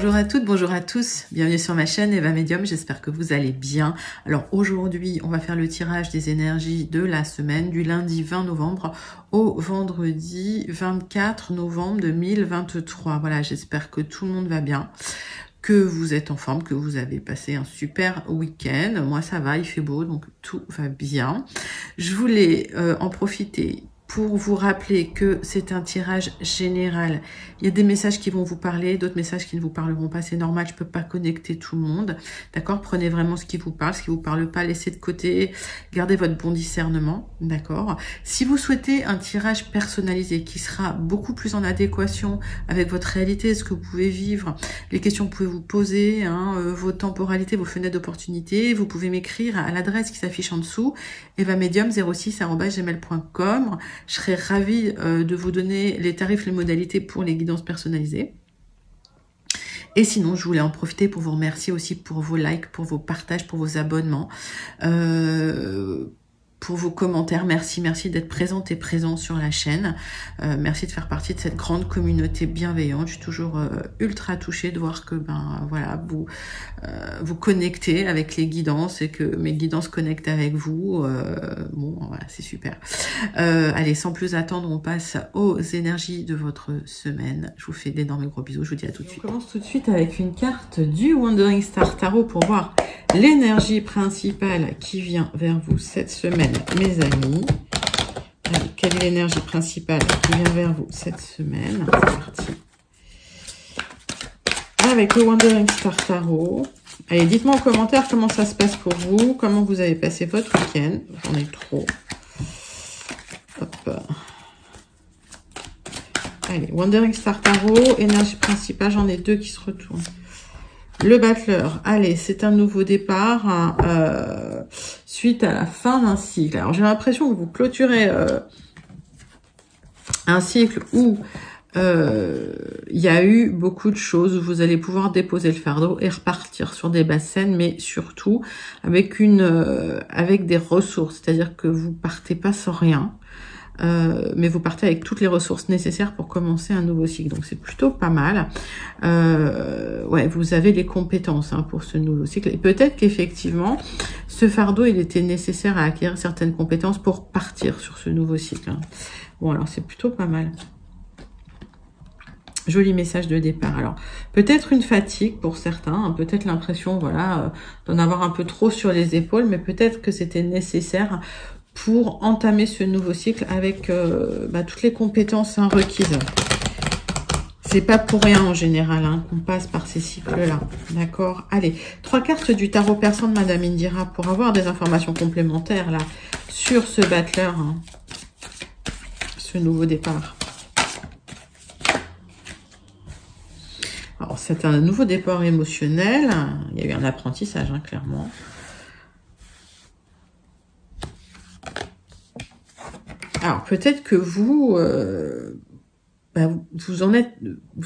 Bonjour à toutes, bonjour à tous, bienvenue sur ma chaîne Eva Medium, j'espère que vous allez bien. Alors aujourd'hui, on va faire le tirage des énergies de la semaine du lundi 20 novembre au vendredi 24 novembre 2023. Voilà, j'espère que tout le monde va bien, que vous êtes en forme, que vous avez passé un super week-end. Moi ça va, il fait beau, donc tout va bien. Je voulais en profiter pour vous rappeler que c'est un tirage général. Il y a des messages qui vont vous parler, d'autres messages qui ne vous parleront pas. C'est normal, je peux pas connecter tout le monde. D'accord? Prenez vraiment ce qui vous parle. Ce qui vous parle pas, laissez de côté. Gardez votre bon discernement. D'accord? Si vous souhaitez un tirage personnalisé qui sera beaucoup plus en adéquation avec votre réalité, ce que vous pouvez vivre, les questions que vous pouvez vous poser, vos temporalités, vos fenêtres d'opportunité, vous pouvez m'écrire à l'adresse qui s'affiche en dessous, evamedium06@gmail.com. Je serais ravie de vous donner les tarifs, les modalités pour les guidances personnalisées. Et sinon, je voulais en profiter pour vous remercier aussi pour vos likes, pour vos partages, pour vos abonnements, pour vos commentaires. Merci d'être présente et présent sur la chaîne. Merci de faire partie de cette grande communauté bienveillante. Je suis toujours ultra touchée de voir que voilà, vous connectez avec les guidances et que mes guidances connectent avec vous. Bon, voilà, c'est super. Allez, sans plus attendre, on passe aux énergies de votre semaine. Je vous fais d'énormes gros bisous. Je vous dis à tout de suite. On commence tout de suite avec une carte du Wandering Star Tarot pour voir l'énergie principale qui vient vers vous cette semaine, mes amis. Allez, quelle est l'énergie principale qui vient vers vous cette semaine? C'est parti. Avec le Wandering Star Tarot. Allez, dites-moi en commentaire comment ça se passe pour vous, comment vous avez passé votre week-end. J'en ai trop. Hop. Allez, Wandering Star Tarot, énergie principale, j'en ai deux qui se retournent. Le battleur, allez, c'est un nouveau départ suite à la fin d'un cycle. Alors, j'ai l'impression que vous clôturez un cycle où il y a eu beaucoup de choses, où vous allez pouvoir déposer le fardeau et repartir sur des basses scènes, mais surtout avec des ressources. C'est-à-dire que vous partez pas sans rien. Mais vous partez avec toutes les ressources nécessaires pour commencer un nouveau cycle. Donc, c'est plutôt pas mal. Ouais, vous avez les compétences pour ce nouveau cycle. Et peut-être qu'effectivement, ce fardeau, il était nécessaire à acquérir certaines compétences pour partir sur ce nouveau cycle. Bon, alors, c'est plutôt pas mal. Joli message de départ. Alors, peut-être une fatigue pour certains, peut-être l'impression, voilà, d'en avoir un peu trop sur les épaules, mais peut-être que c'était nécessaire pour entamer ce nouveau cycle avec toutes les compétences requises. C'est pas pour rien en général qu'on passe par ces cycles-là. D'accord? Allez, 3 cartes du tarot persan de Madame Indira pour avoir des informations complémentaires là sur ce battleur, ce nouveau départ. Alors, c'est un nouveau départ émotionnel. Il y a eu un apprentissage, clairement. Alors, peut-être que vous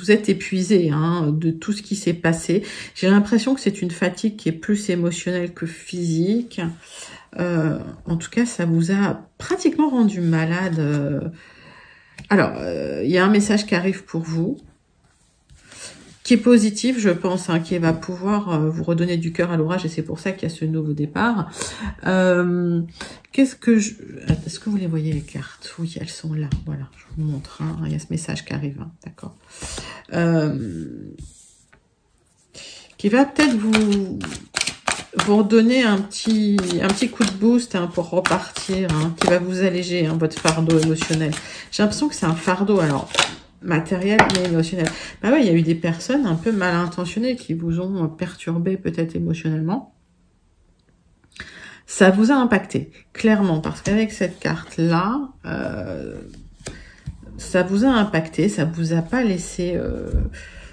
êtes épuisé de tout ce qui s'est passé. J'ai l'impression que c'est une fatigue qui est plus émotionnelle que physique. En tout cas, ça vous a pratiquement rendu malade. Alors, il y a un message qui arrive pour vous, qui est positif, je pense, qui va pouvoir vous redonner du cœur à l'orage, et c'est pour ça qu'il y a ce nouveau départ. Est-ce que vous les voyez, les cartes? Oui, elles sont là, voilà, je vous montre, il y a ce message qui arrive, d'accord. Qui va peut-être vous redonner un petit coup de boost pour repartir, qui va vous alléger votre fardeau émotionnel. J'ai l'impression que c'est un fardeau, alors matériel mais émotionnel. Ouais, il y a eu des personnes un peu mal intentionnées qui vous ont perturbé peut-être émotionnellement. Ça vous a impacté, clairement, parce qu'avec cette carte-là, ça vous a impacté, ça vous a pas laissé...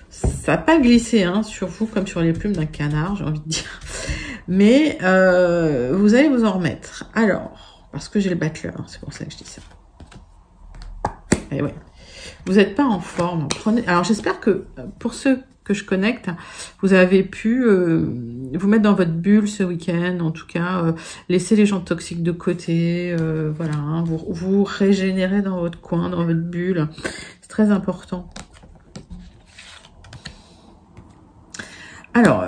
ça n'a pas glissé sur vous comme sur les plumes d'un canard, j'ai envie de dire. Mais vous allez vous en remettre. Alors, parce que j'ai le battleur, c'est pour ça que je dis ça. Et ouais. Vous n'êtes pas en forme. Alors, j'espère que pour ceux que je connecte, vous avez pu vous mettre dans votre bulle ce week-end, en tout cas, laisser les gens toxiques de côté, voilà, vous régénérer dans votre coin, dans votre bulle. C'est très important. Alors,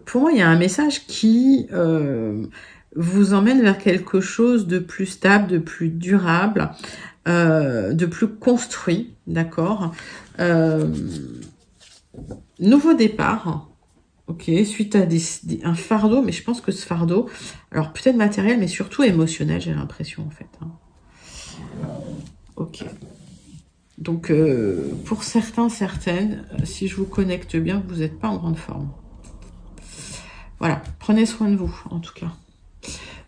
pour moi, il y a un message qui vous emmène vers quelque chose de plus stable, de plus durable, de plus construit, d'accord. Nouveau départ, ok, suite à un fardeau, mais je pense que ce fardeau, alors peut-être matériel, mais surtout émotionnel, j'ai l'impression en fait. Hein. Ok. Donc, pour certains, certaines, si je vous connecte bien, vous n'êtes pas en grande forme. Voilà, prenez soin de vous, en tout cas.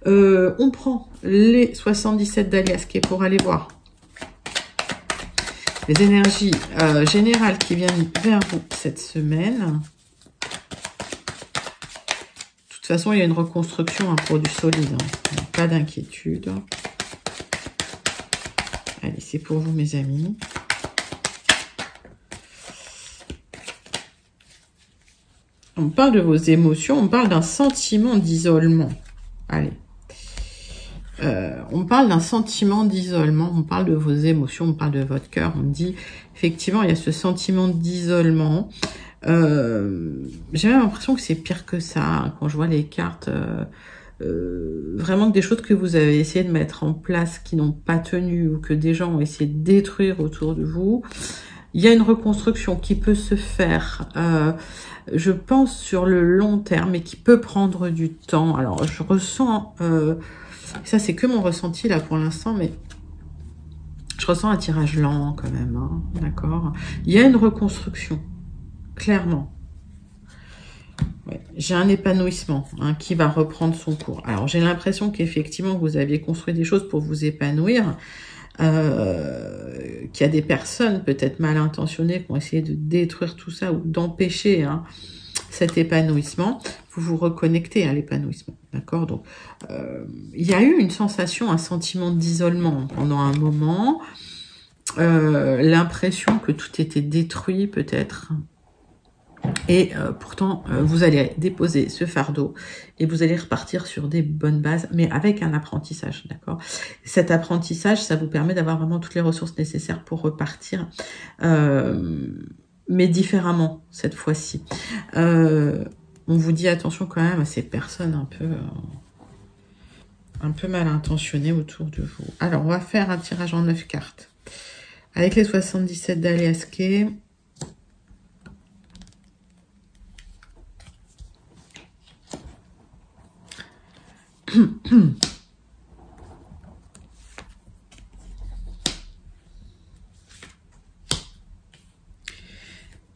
On prend les 77 d'Aliasqué pour aller voir les énergies générales qui viennent vers vous cette semaine. De toute façon, il y a une reconstruction pour du solide. Hein. Pas d'inquiétude. Allez, c'est pour vous, mes amis. On parle de vos émotions, on parle d'un sentiment d'isolement. Allez. On parle d'un sentiment d'isolement, on parle de vos émotions, on parle de votre cœur. On dit, effectivement, il y a ce sentiment d'isolement. J'ai même l'impression que c'est pire que ça. Hein, quand je vois les cartes, vraiment que des choses que vous avez essayé de mettre en place qui n'ont pas tenu ou que des gens ont essayé de détruire autour de vous. Il y a une reconstruction qui peut se faire, je pense, sur le long terme et qui peut prendre du temps. Alors, je ressens... ça, c'est que mon ressenti, là, pour l'instant, mais je ressens un tirage lent, quand même, hein, d'accord. Il y a une reconstruction, clairement. Ouais, j'ai un épanouissement hein, qui va reprendre son cours. Alors, j'ai l'impression qu'effectivement, vous aviez construit des choses pour vous épanouir, qu'il y a des personnes, peut-être mal intentionnées, qui ont essayé de détruire tout ça ou d'empêcher... Hein, cet épanouissement, vous vous reconnectez à l'épanouissement, d'accord. Donc, il y a eu une sensation, un sentiment d'isolement pendant un moment, l'impression que tout était détruit peut-être, et pourtant, vous allez déposer ce fardeau et vous allez repartir sur des bonnes bases, mais avec un apprentissage, d'accord. Cet apprentissage, ça vous permet d'avoir vraiment toutes les ressources nécessaires pour repartir, mais différemment cette fois-ci. On vous dit attention quand même à ces personnes un peu mal intentionnées autour de vous. Alors, on va faire un tirage en 9 cartes. Avec les 77 d'Aliasqué.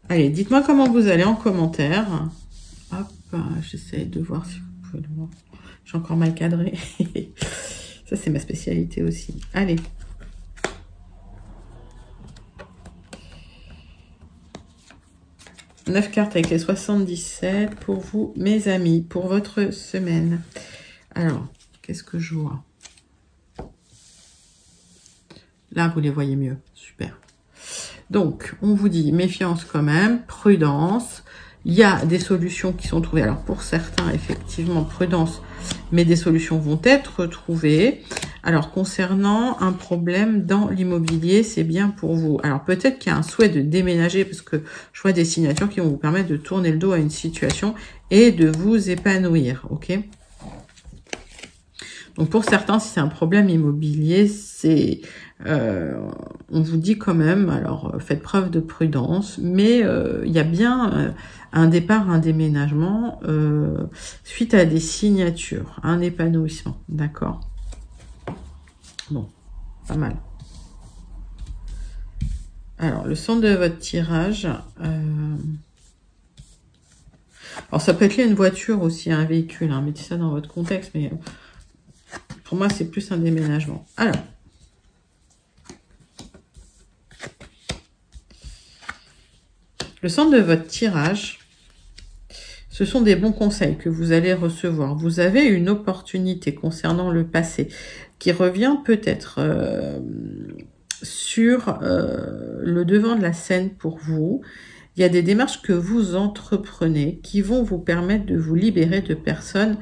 Allez, dites-moi comment vous allez en commentaire. Hop, j'essaie de voir si vous pouvez le voir. J'ai encore mal cadré. Ça, c'est ma spécialité aussi. Allez. « 9 cartes avec les 77 pour vous, mes amis, pour votre semaine. » Alors, qu'est-ce que je vois? Là, vous les voyez mieux. Super. Donc, on vous dit méfiance quand même, prudence. Il y a des solutions qui sont trouvées. Alors, pour certains, effectivement, prudence, mais des solutions vont être trouvées. Alors, concernant un problème dans l'immobilier, c'est bien pour vous. Alors, peut-être qu'il y a un souhait de déménager, parce que je vois des signatures qui vont vous permettre de tourner le dos à une situation et de vous épanouir, ok? Donc, pour certains, si c'est un problème immobilier, c'est... on vous dit quand même, alors faites preuve de prudence, mais il y a bien un départ, un déménagement suite à des signatures, un épanouissement, d'accord? Bon, pas mal. Alors, le centre de votre tirage, alors ça peut être lié à une voiture aussi, à un véhicule, hein, mettez ça dans votre contexte, mais pour moi c'est plus un déménagement. Alors, le centre de votre tirage, ce sont des bons conseils que vous allez recevoir. Vous avez une opportunité concernant le passé qui revient peut-être sur le devant de la scène pour vous. Il y a des démarches que vous entreprenez qui vont vous permettre de vous libérer de personnes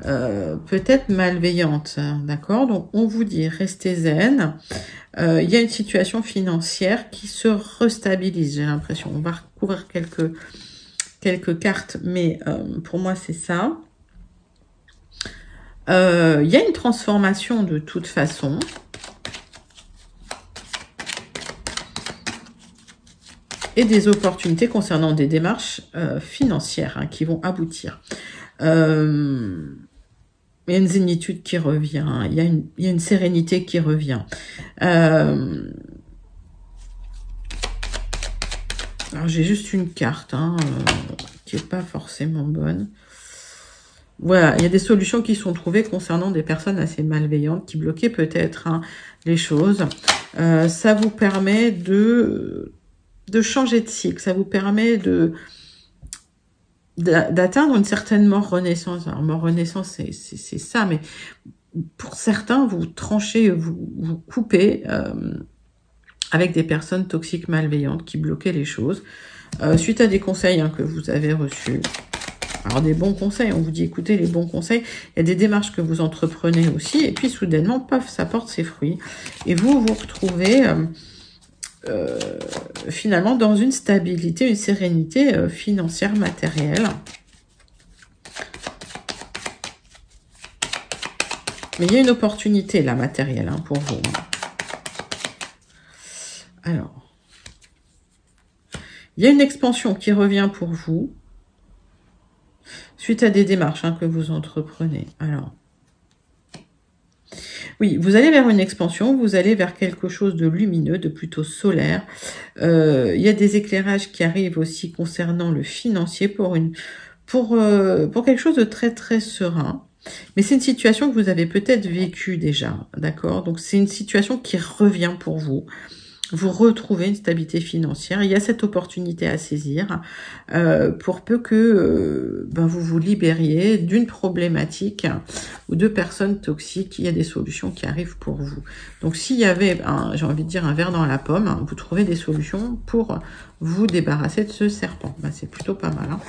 peut-être malveillantes. D'accord? Donc, on vous dit, restez zen. Il y a une situation financière qui se restabilise, j'ai l'impression. On va recouvrir quelques quelques cartes, mais pour moi, c'est ça. Il y a une transformation de toute façon. Et des opportunités concernant des démarches financières hein, qui vont aboutir. Il y a une zénitude qui revient, hein, il y a une sérénité qui revient. Alors j'ai juste une carte hein, qui est pas forcément bonne. Voilà, il y a des solutions qui sont trouvées concernant des personnes assez malveillantes qui bloquaient peut-être hein, les choses. Ça vous permet de changer de cycle, ça vous permet d'atteindre une certaine mort-renaissance. Alors, mort-renaissance, c'est ça, mais pour certains, vous tranchez, vous coupez avec des personnes toxiques malveillantes qui bloquaient les choses. Suite à des conseils hein, que vous avez reçus. Alors, des bons conseils, on vous dit, écoutez, les bons conseils, il y a des démarches que vous entreprenez aussi, et puis soudainement, paf, ça porte ses fruits. Et vous vous retrouvez... finalement dans une stabilité, une sérénité financière, matérielle. Mais il y a une opportunité là, matérielle, hein, pour vous. Alors, il y a une expansion qui revient pour vous, suite à des démarches hein, que vous entreprenez. Alors, oui, vous allez vers une expansion, vous allez vers quelque chose de lumineux, de plutôt solaire. Il y a des éclairages qui arrivent aussi concernant le financier pour quelque chose de très très serein. Mais c'est une situation que vous avez peut-être vécue déjà, d'accord? Donc c'est une situation qui revient pour vous. Vous retrouvez une stabilité financière. Il y a cette opportunité à saisir pour peu que vous vous libériez d'une problématique ou de personnes toxiques. Il y a des solutions qui arrivent pour vous. Donc s'il y avait, j'ai envie de dire, un verre dans la pomme, vous trouvez des solutions pour vous débarrasser de ce serpent. C'est plutôt pas mal. Hein.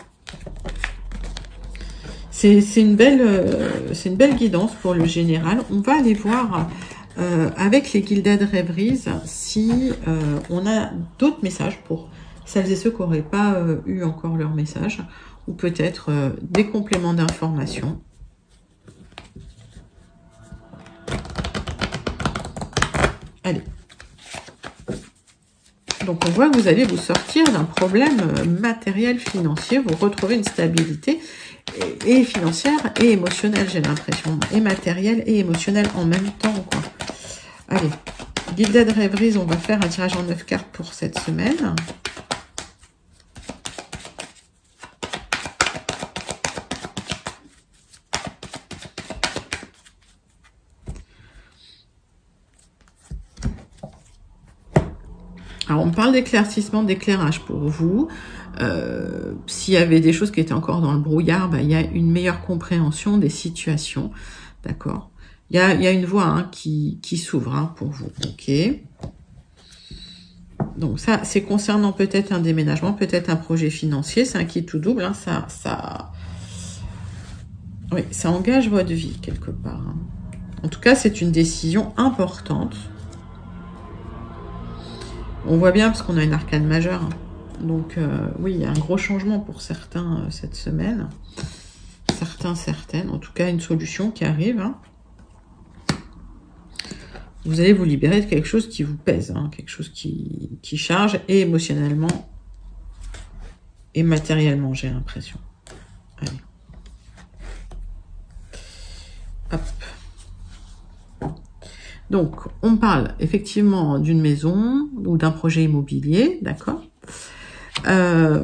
C'est une belle guidance pour le général. On va aller voir... avec les Gilded Rêveries, si on a d'autres messages pour celles et ceux qui n'auraient pas eu encore leur message, ou peut-être des compléments d'information. Allez. Donc on voit que vous allez vous sortir d'un problème matériel financier, vous retrouvez une stabilité et financière et émotionnelle, j'ai l'impression, et matérielle et émotionnelle en même temps, quoi. Allez, Gilded Rêveries, on va faire un tirage en 9 cartes pour cette semaine. Alors, on parle d'éclaircissement, d'éclairage pour vous. S'il y avait des choses qui étaient encore dans le brouillard, il y a une meilleure compréhension des situations. D'accord ? Il y a une voie hein, qui s'ouvre hein, pour vous. Ok. Donc ça, c'est concernant peut-être un déménagement, peut-être un projet financier. C'est un qui tout double. Hein, oui, ça engage votre vie quelque part. Hein. En tout cas, c'est une décision importante. On voit bien parce qu'on a une arcane majeure. Hein. Donc oui, il y a un gros changement pour certains cette semaine. Certaines. En tout cas, une solution qui arrive. Hein. Vous allez vous libérer de quelque chose qui vous pèse, hein, quelque chose qui charge, et émotionnellement et matériellement, j'ai l'impression. Allez. Hop. Donc, on parle effectivement d'une maison ou d'un projet immobilier, d'accord. Ça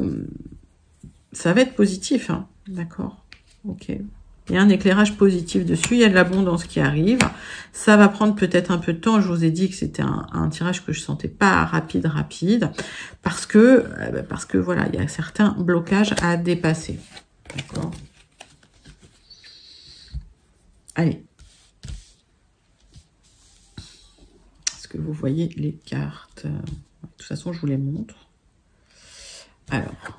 va être positif, hein, d'accord. Ok. Il y a un éclairage positif dessus, il y a de l'abondance qui arrive. Ça va prendre peut-être un peu de temps. Je vous ai dit que c'était un tirage que je sentais pas rapide, parce que voilà, il y a certains blocages à dépasser. D'accord. Allez. Est-ce que vous voyez les cartes? De toute façon, je vous les montre. Alors.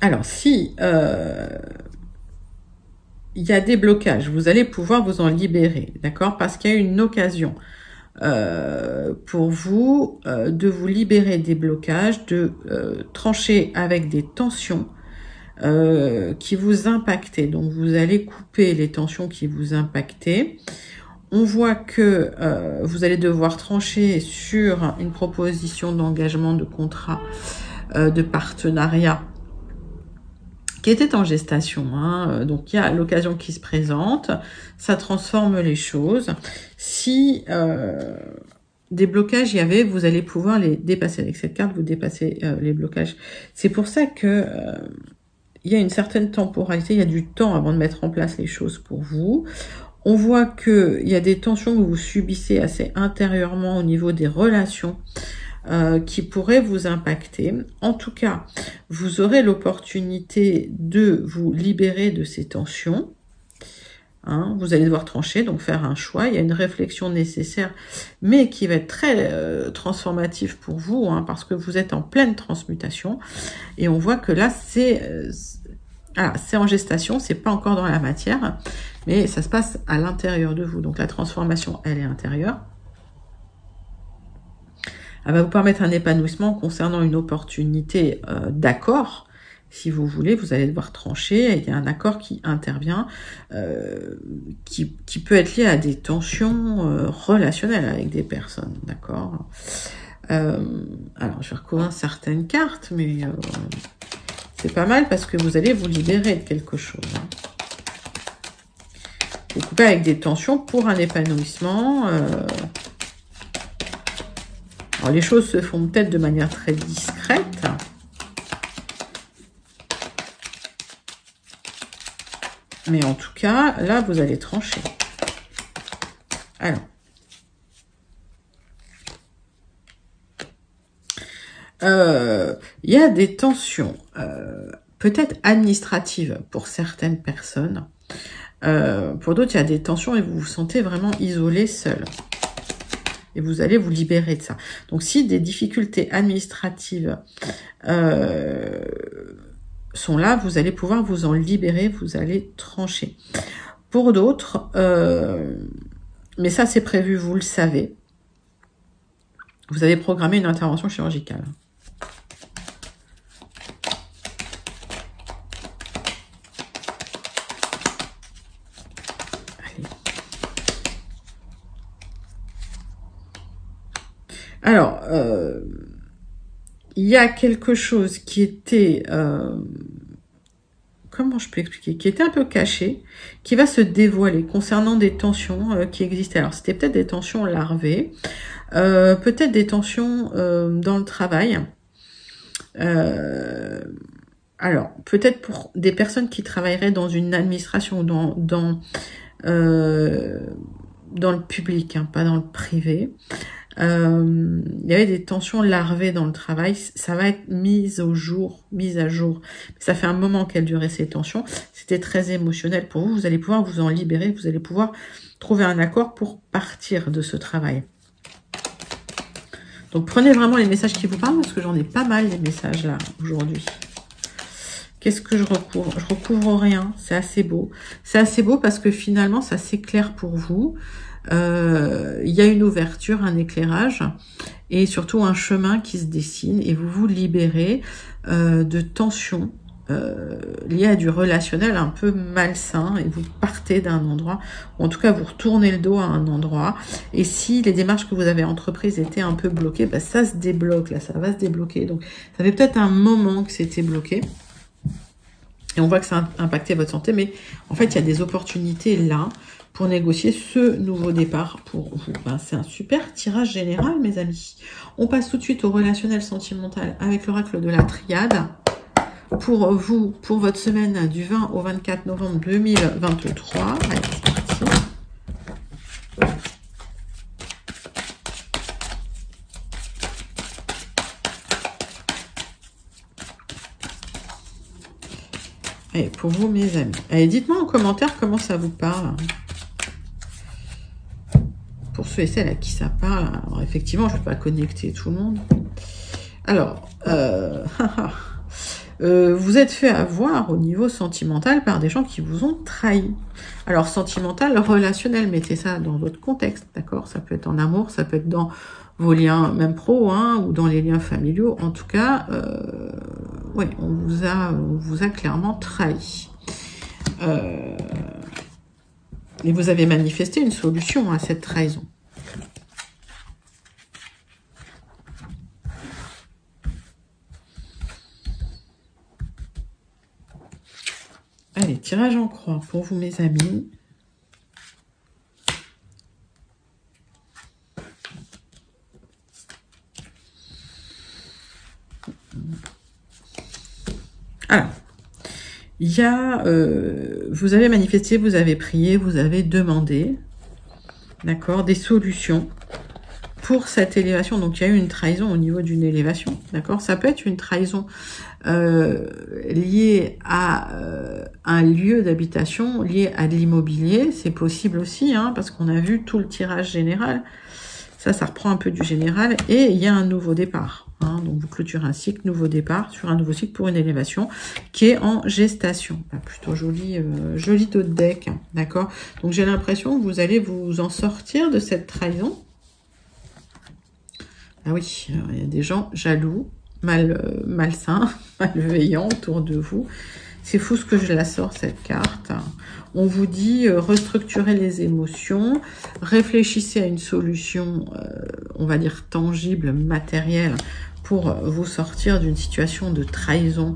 Alors, si il y a des blocages, vous allez pouvoir vous en libérer, d'accord? Parce qu'il y a une occasion pour vous de vous libérer des blocages, de trancher avec des tensions qui vous impactaient. Donc, vous allez couper les tensions qui vous impactaient. On voit que vous allez devoir trancher sur une proposition d'engagement, de contrat, de partenariat qui était en gestation. Hein. Donc, il y a l'occasion qui se présente, ça transforme les choses. Si des blocages il y avait, vous allez pouvoir les dépasser. Avec cette carte, vous dépassez les blocages. C'est pour ça que il y a une certaine temporalité, il y a du temps avant de mettre en place les choses pour vous. On voit qu'il y a des tensions que vous subissez assez intérieurement au niveau des relations qui pourraient vous impacter. En tout cas, vous aurez l'opportunité de vous libérer de ces tensions. Hein, vous allez devoir trancher, donc faire un choix. Il y a une réflexion nécessaire, mais qui va être très transformative pour vous, hein, parce que vous êtes en pleine transmutation. Et on voit que là, c'est en gestation, c'est pas encore dans la matière, mais ça se passe à l'intérieur de vous. Donc la transformation, elle est intérieure. Elle va vous permettre un épanouissement concernant une opportunité d'accord. Si vous voulez, vous allez devoir trancher. Il y a un accord qui intervient, qui peut être lié à des tensions relationnelles avec des personnes, d'accord. Alors, je vais recouvrir certaines cartes, mais c'est pas mal parce que vous allez vous libérer de quelque chose. Hein. Vous coupez avec des tensions pour un épanouissement. Alors, les choses se font peut-être de manière très discrète. Mais en tout cas, là, vous allez trancher. Alors. Il y a des tensions, peut-être administratives pour certaines personnes. Pour d'autres, il y a des tensions et vous vous sentez vraiment isolé, seul. Et vous allez vous libérer de ça. Donc, si des difficultés administratives sont là, vous allez pouvoir vous en libérer, vous allez trancher. Pour d'autres, mais ça c'est prévu, vous le savez, vous avez programmé une intervention chirurgicale. Alors, il y a quelque chose qui était, comment je peux expliquer, qui était un peu caché, qui va se dévoiler concernant des tensions qui existaient. Alors, c'était peut-être des tensions larvées, peut-être des tensions dans le travail. Alors, peut-être pour des personnes qui travailleraient dans une administration ou dans le public, hein, pas dans le privé. Il y avait des tensions larvées dans le travail, ça va être mise à jour. Ça fait un moment qu'elles duraient ces tensions, c'était très émotionnel pour vous, vous allez pouvoir vous en libérer, vous allez pouvoir trouver un accord pour partir de ce travail. Donc prenez vraiment les messages qui vous parlent, parce que j'en ai pas mal les messages là, aujourd'hui. Qu'est-ce que je recouvre? Je recouvre rien, c'est assez beau. C'est assez beau parce que finalement, ça s'éclaire pour vous. Il y a une ouverture, un éclairage et surtout un chemin qui se dessine et vous vous libérez de tensions liées à du relationnel un peu malsain et vous partez d'un endroit, ou en tout cas vous retournez le dos à un endroit, et si les démarches que vous avez entreprises étaient un peu bloquées, bah ça se débloque, là ça va se débloquer. Donc ça fait peut-être un moment que c'était bloqué. Et on voit que ça a impacté votre santé, mais en fait, il y a des opportunités là pour négocier ce nouveau départ pour vous. Ben, c'est un super tirage général, mes amis. On passe tout de suite au relationnel sentimental avec l'oracle de la triade. Pour vous, pour votre semaine du 20 au 24 novembre 2023. Allez, c'est parti. Allez, pour vous, mes amis. Allez, dites-moi en commentaire comment ça vous parle. Pour ceux et celles à qui ça parle. Alors, effectivement, je ne peux pas connecter tout le monde. Alors, vous êtes fait avoir au niveau sentimental par des gens qui vous ont trahi. Alors, sentimental, relationnel, mettez ça dans votre contexte, d'accord? Ça peut être en amour, ça peut être dans vos liens, même pro, hein, ou dans les liens familiaux. En tout cas, ouais, on vous a clairement trahi. Et vous avez manifesté une solution à cette trahison. Allez, tirage en croix pour vous, mes amis. Alors, il y a, vous avez manifesté, vous avez prié, vous avez demandé, d'accord, des solutions pour cette élévation. Donc, il y a eu une trahison au niveau d'une élévation, d'accord. Ça peut être une trahison liée à un lieu d'habitation, liée à de l'immobilier. C'est possible aussi, hein, parce qu'on a vu tout le tirage général. Ça reprend un peu du général. Et il y a un nouveau départ. Hein, donc, vous clôturez un cycle, nouveau départ sur un nouveau cycle pour une élévation qui est en gestation. Plutôt joli, joli taux de deck, hein, d'accord. Donc, j'ai l'impression que vous allez vous en sortir de cette trahison. Ah oui, il y a des gens jaloux, malsains, malveillants autour de vous. C'est fou ce que je la sors, cette carte. On vous dit restructurez les émotions, réfléchissez à une solution, on va dire tangible, matérielle, pour vous sortir d'une situation de trahison.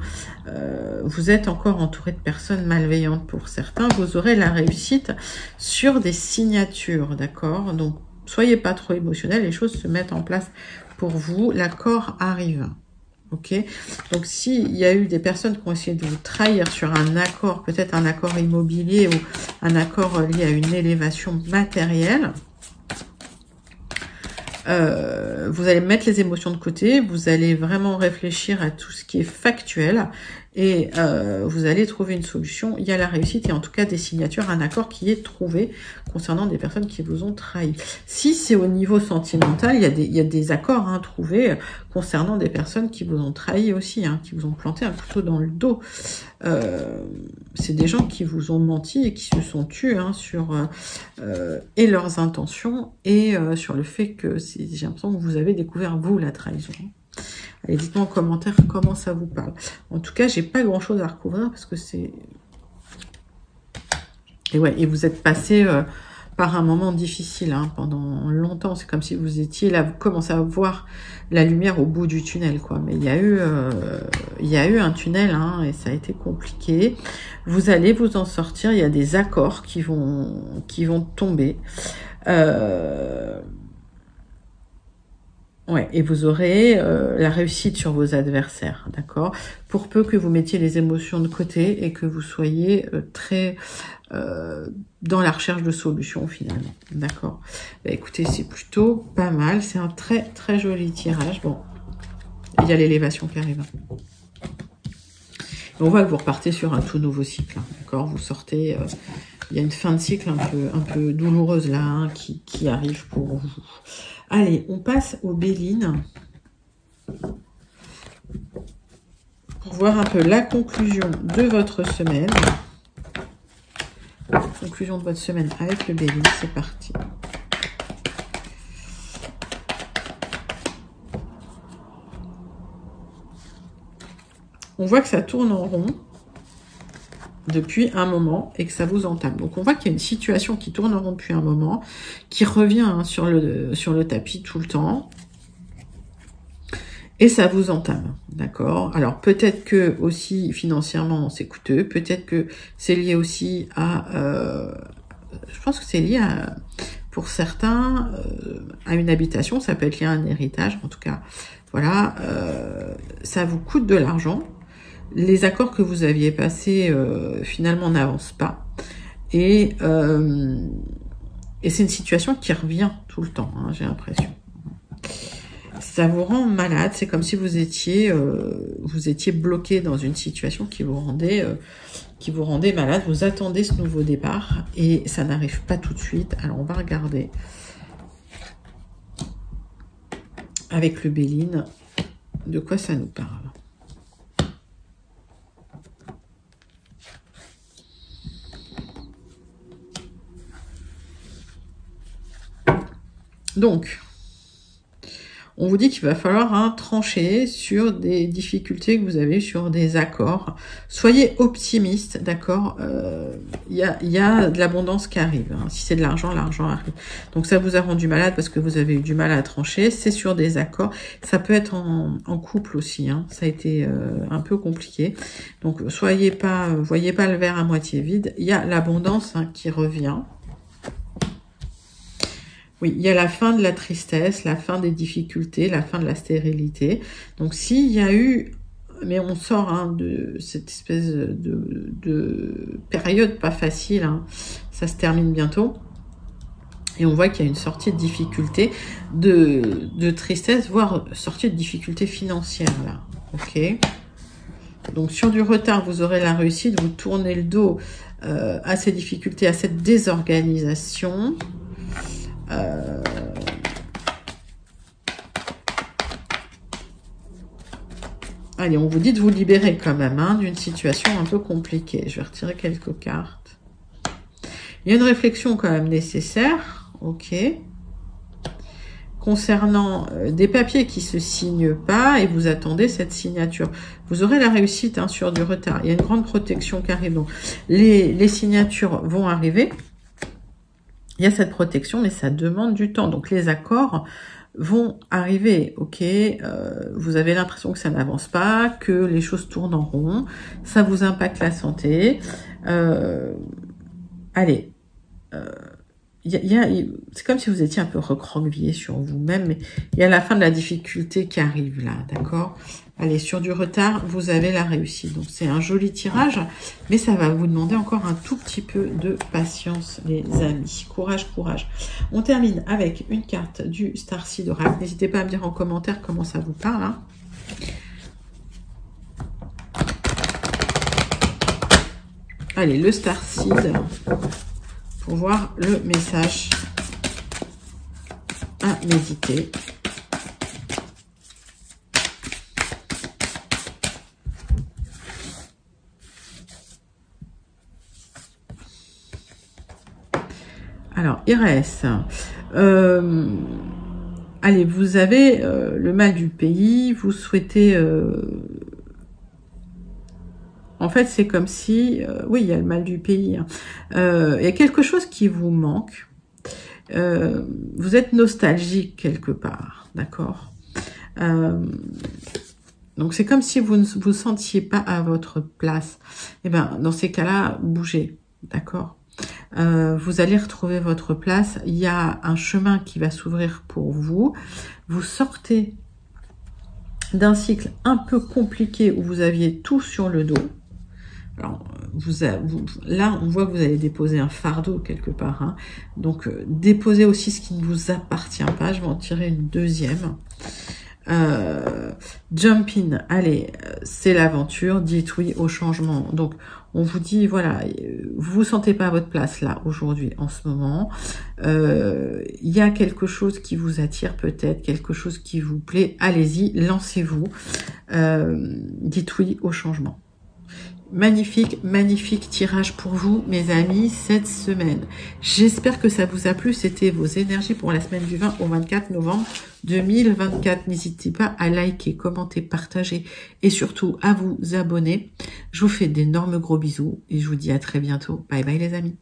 Vous êtes encore entouré de personnes malveillantes pour certains. Vous aurez la réussite sur des signatures, d'accord? Donc, soyez pas trop émotionnel, les choses se mettent en place pour vous. L'accord arrive. Ok, donc s'il y a eu des personnes qui ont essayé de vous trahir sur un accord, peut-être un accord immobilier ou un accord lié à une élévation matérielle, vous allez mettre les émotions de côté, vous allez vraiment réfléchir à tout ce qui est factuel et vous allez trouver une solution. Il y a la réussite et en tout cas des signatures, un accord qui est trouvé concernant des personnes qui vous ont trahi. Si c'est au niveau sentimental, il y a des accords, hein, trouvés concernant des personnes qui vous ont trahi aussi, hein, qui vous ont planté un couteau dans le dos. C'est des gens qui vous ont menti et qui se sont tus, hein, sur et leurs intentions et sur le fait que j'ai l'impression que vous avez découvert, vous, la trahison. Allez, dites-moi en commentaire comment ça vous parle. En tout cas, j'ai pas grand-chose à recouvrir parce que c'est... Et ouais, et vous êtes passé par un moment difficile, hein, pendant longtemps. C'est comme si vous étiez là, vous commencez à voir la lumière au bout du tunnel, quoi. Mais il y a eu un tunnel, hein, et ça a été compliqué. Vous allez vous en sortir. Il y a des accords qui vont tomber. Ouais, et vous aurez la réussite sur vos adversaires, d'accord? Pour peu que vous mettiez les émotions de côté et que vous soyez très dans la recherche de solutions finalement, d'accord? Bah, écoutez, c'est plutôt pas mal, c'est un très très joli tirage. Bon, il y a l'élévation qui arrive. Et on voit que vous repartez sur un tout nouveau cycle, hein, d'accord? Vous sortez, il y a une fin de cycle un peu douloureuse là, hein, qui arrive pour vous. Allez, on passe aux Bélines pour voir un peu la conclusion de votre semaine. Conclusion de votre semaine avec le Béline, c'est parti. On voit que ça tourne en rond depuis un moment et que ça vous entame. Donc on voit qu'il y a une situation qui tourne en rond depuis un moment, qui revient, hein, sur le tapis tout le temps. Et ça vous entame, d'accord? Alors peut-être que aussi financièrement c'est coûteux, peut-être que c'est lié aussi à... je pense que c'est lié à, pour certains, à une habitation, ça peut être lié à un héritage, en tout cas, voilà, ça vous coûte de l'argent. Les accords que vous aviez passés, finalement, n'avancent pas. Et c'est une situation qui revient tout le temps, hein, j'ai l'impression. Ça vous rend malade, c'est comme si vous étiez bloqué dans une situation qui vous rendait malade. Vous attendez ce nouveau départ et ça n'arrive pas tout de suite. Alors, on va regarder avec le Béline de quoi ça nous parle. Donc, on vous dit qu'il va falloir trancher sur des difficultés que vous avez, sur des accords. Soyez optimiste, d'accord. Y a de l'abondance qui arrive. Si c'est de l'argent, l'argent arrive. Donc ça vous a rendu malade parce que vous avez eu du mal à trancher. C'est sur des accords. Ça peut être en couple aussi. Ça a été un peu compliqué. Donc voyez pas le verre à moitié vide. Il y a l'abondance qui revient. Oui, il y a la fin de la tristesse, la fin des difficultés, la fin de la stérilité. Donc, s'il y a eu, mais on sort de cette espèce de période pas facile, ça se termine bientôt. Et on voit qu'il y a une sortie de difficulté, de tristesse, voire sortie de difficulté financière, là. Ok. Donc, sur du retard, vous aurez la réussite, vous tournez le dos à ces difficultés, à cette désorganisation. Allez, on vous dit de vous libérer quand même d'une situation un peu compliquée. Je vais retirer quelques cartes. Il y a une réflexion quand même nécessaire. Ok. Concernant des papiers qui se signent pas et vous attendez cette signature. Vous aurez la réussite sur du retard. Il y a une grande protection qui arrive. Donc, les signatures vont arriver. Il y a cette protection, mais ça demande du temps. Donc, les accords vont arriver, ok. Vous avez l'impression que ça n'avance pas, que les choses tournent en rond. Ça vous impacte la santé. Allez. C'est comme si vous étiez un peu recroquevillé sur vous-même, mais il y a la fin de la difficulté qui arrive là, d'accord? Allez, sur du retard, vous avez la réussite. Donc, c'est un joli tirage, mais ça va vous demander encore un tout petit peu de patience, les amis. Courage, courage. On termine avec une carte du Starseed Oracle. N'hésitez pas à me dire en commentaire comment ça vous parle. Allez, le Starseed, pour voir le message à méditer. Alors, Iris, allez, vous avez le mal du pays, vous souhaitez... en fait, c'est comme si... oui, il y a le mal du pays. Il y a quelque chose qui vous manque. Vous êtes nostalgique quelque part, d'accord? Donc, c'est comme si vous ne vous sentiez pas à votre place. Eh bien, dans ces cas-là, bougez, d'accord? Vous allez retrouver votre place. Il y a un chemin qui va s'ouvrir pour vous. Vous sortez d'un cycle un peu compliqué où vous aviez tout sur le dos. Alors, là, on voit que vous avez déposé un fardeau quelque part. Donc, déposez aussi ce qui ne vous appartient pas. Je vais en tirer une deuxième. Jump in, allez, c'est l'aventure, dites oui au changement. Donc, on vous dit, voilà, vous vous sentez pas à votre place là, aujourd'hui, en ce moment. Il y a quelque chose qui vous attire peut-être, quelque chose qui vous plaît. Allez-y, lancez-vous. Dites oui au changement. Magnifique, magnifique tirage pour vous, mes amis, cette semaine. J'espère que ça vous a plu. C'était vos énergies pour la semaine du 20 au 24 novembre 2024. N'hésitez pas à liker, commenter, partager et surtout à vous abonner. Je vous fais d'énormes gros bisous et je vous dis à très bientôt. Bye bye les amis.